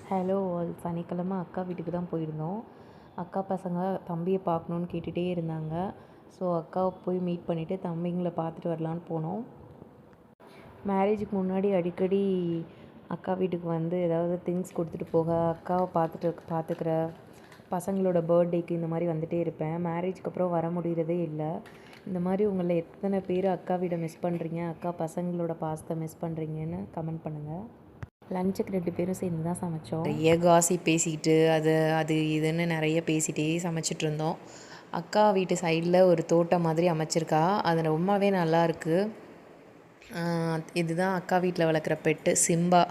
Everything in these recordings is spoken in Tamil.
Hello all. சனிக்கிழமை அக்கா வீட்டுக்கு தான் போயிருந்தோம். அக்கா பசங்க தம்பியை பார்க்கணுன்னு கேட்டுகிட்டே இருந்தாங்க. ஸோ அக்காவை போய் மீட் பண்ணிவிட்டு தம்பிங்களை பார்த்துட்டு வரலான்னு போனோம். மேரேஜுக்கு முன்னாடி அடிக்கடி அக்கா வீட்டுக்கு வந்து ஏதாவது திங்ஸ் கொடுத்துட்டு போக, அக்காவை பார்த்துக்கிற, பசங்களோட பர்த்டேக்கு இந்த மாதிரி வந்துகிட்டே இருப்பேன். மேரேஜுக்கு அப்புறம் வர முடிகிறதே இல்லை. இந்த மாதிரி உங்களை எத்தனை பேர் அக்கா வீடை மிஸ் பண்ணுறீங்க, அக்கா பசங்களோட பாசத்தை மிஸ் பண்ணுறீங்கன்னு கமெண்ட் பண்ணுங்கள். லஞ்சுக்கு 2 பேரும் சேர்ந்து தான் சமைச்சோம். நிறைய காசிப் பேசிக்கிட்டு அது இதுன்னு நிறைய பேசிகிட்டே சமைச்சிட்டு இருந்தோம். அக்கா வீட்டு சைடில் ஒரு தோட்டம் மாதிரி அமைச்சிருக்கா. அது ரொம்பவே நல்லாயிருக்கு. இதுதான் அக்கா வீட்டில் வளர்க்குற பெட்டு சிம்பா.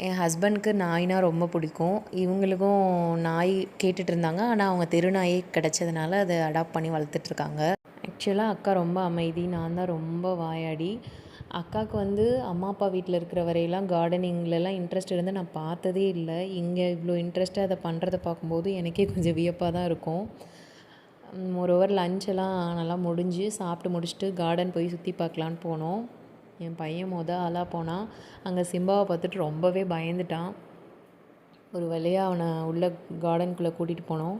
என் ஹஸ்பண்ட்க்கு நாய்னா ரொம்ப பிடிக்கும். இவங்களுக்கும் நாய் கேட்டுட்டு இருந்தாங்க. ஆனால் அவங்க தெரு நாயே கிடச்சதுனால அதை அடாப்ட் பண்ணி வளர்த்துட்ருக்காங்க. ஆக்சுவலாக அக்கா ரொம்ப அமைதி, நான் தான் ரொம்ப வாயாடி. அக்காவுக்கு வந்து அம்மா அப்பா வீட்டில் இருக்கிற வரையெல்லாம் கார்டனிங்லலாம் இன்ட்ரெஸ்ட் இருந்து நான் பார்த்ததே இல்லை. இங்கே இவ்வளோ இன்ட்ரெஸ்ட்டாக அதை பண்ணுறத பார்க்கும்போது எனக்கே கொஞ்சம் வியப்பாக தான் இருக்கும். மோரோவர் லஞ்செல்லாம் நல்லா சாப்பிட்டு முடிச்சுட்டு கார்டன் போய் சுற்றி பார்க்கலான்னு போனோம். என் பையன் ஆளாக போனான். அங்கே சிம்பாவை பார்த்துட்டு ரொம்பவே பயந்துட்டான். ஒரு வழியாக அவனை உள்ள கார்டனுக்குள்ளே கூட்டிகிட்டு போனோம்.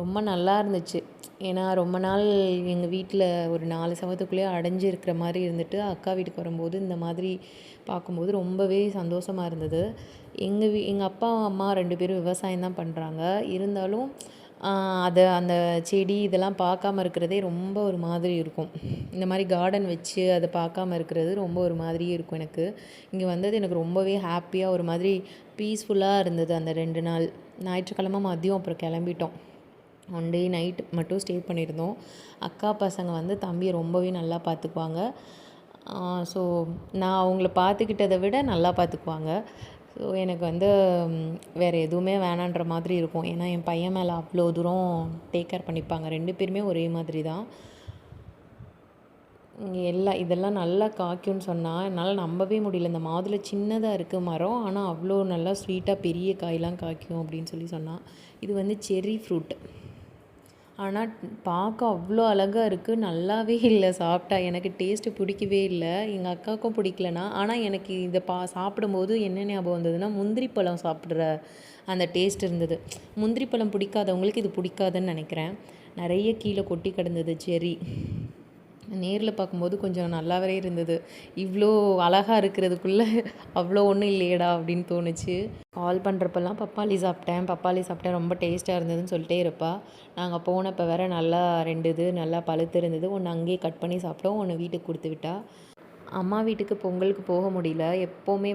ரொம்ப நல்லா இருந்துச்சு. ஏன்னா ரொம்ப நாள் எங்கள் வீட்டில் ஒரு 4 செவத்துக்குள்ளேயே அடைஞ்சு இருக்கிற மாதிரி இருந்துட்டு, அக்கா வீட்டுக்கு வரும்போது இந்த மாதிரி பார்க்கும்போது ரொம்பவே சந்தோஷமாக இருந்தது. எங்கள் அப்பா அம்மா 2 பேரும் விவசாயம் தான் பண்ணுறாங்க. இருந்தாலும் அந்த செடி இதெல்லாம் பார்க்காம இருக்கிறதே ரொம்ப ஒரு மாதிரி இருக்கும். இந்த மாதிரி கார்டன் வச்சு அதை பார்க்காம இருக்கிறது ரொம்ப ஒரு மாதிரியே இருக்கும் எனக்கு. இங்கே வந்தது எனக்கு ரொம்பவே ஹாப்பியாக ஒரு மாதிரி பீஸ்ஃபுல்லாக இருந்தது அந்த 2 நாள். ஞாயிற்றுக்கிழமை மதியம் அப்புறம் கிளம்பிட்டோம். 1 டே நைட் மட்டும் ஸ்டே பண்ணியிருந்தோம். அக்கா பசங்க வந்து தம்பியை ரொம்பவே நல்லா பார்த்துக்குவாங்க. ஸோ நான் அவங்கள பார்த்துக்கிட்டதை விட நல்லா பார்த்துக்குவாங்க. ஸோ எனக்கு வந்து வேறு எதுவுமே வேணான்ற மாதிரி இருக்கும். ஏன்னா என் பையன் மேலே அவ்வளோ தூரம் டேக் கேர் பண்ணிப்பாங்க. 2 பேருமே ஒரே மாதிரி தான். இதெல்லாம் நல்லா காய்க்கும்னு சொன்னால் என்னால் நம்பவே முடியல. இந்த மாதுளை சின்னதாக இருக்குது மரம், ஆனால் அவ்வளோ நல்லா ஸ்வீட்டாக பெரிய காயெலாம் காய்க்கும் அப்படின்னு சொன்னான். இது வந்து செர்ரி ஃப்ரூட். ஆனால் பார்க்க அவ்வளோ அழகாக இருக்குது. நல்லாவே இல்லை சாப்பிட்டா. எனக்கு டேஸ்ட்டு பிடிக்கவே இல்லை. எங்கள் அக்காவுக்கும் பிடிக்கலனா. ஆனால் எனக்கு இதை சாப்பிடும்போது என்ன ஞாபகம் வந்ததுன்னா, முந்திரி பழம் சாப்பிட்ற அந்த டேஸ்ட் இருந்தது. முந்திரி பழம் பிடிக்காதவங்களுக்கு இது பிடிக்காதுன்னு நினைக்கிறேன். நிறைய கீழே கொட்டி கிடந்தது செர்ரி. நேரில் பார்க்கும்போது கொஞ்சம் நல்லாவே இருந்தது. இவ்வளோ அழகாக இருக்கிறதுக்குள்ளே அவ்வளோ ஒன்றும் இல்லையேடா அப்படின்னு தோணுச்சு. கால் பண்ணுறப்பெல்லாம் பப்பாளி சாப்பிட்டேன் ரொம்ப டேஸ்ட்டாக இருந்ததுன்னு சொல்லிட்டே இருப்பா. நாங்கள் போனப்போ வேறு நல்லா 2 இது நல்லா பழுத்து இருந்தது. ஒன்று அங்கேயே கட் பண்ணி சாப்பிட்டோம், ஒன்று வீட்டுக்கு கொடுத்து விட்டா. அம்மா வீட்டுக்கு பொங்கலுக்கு போக முடியல. எப்போவுமே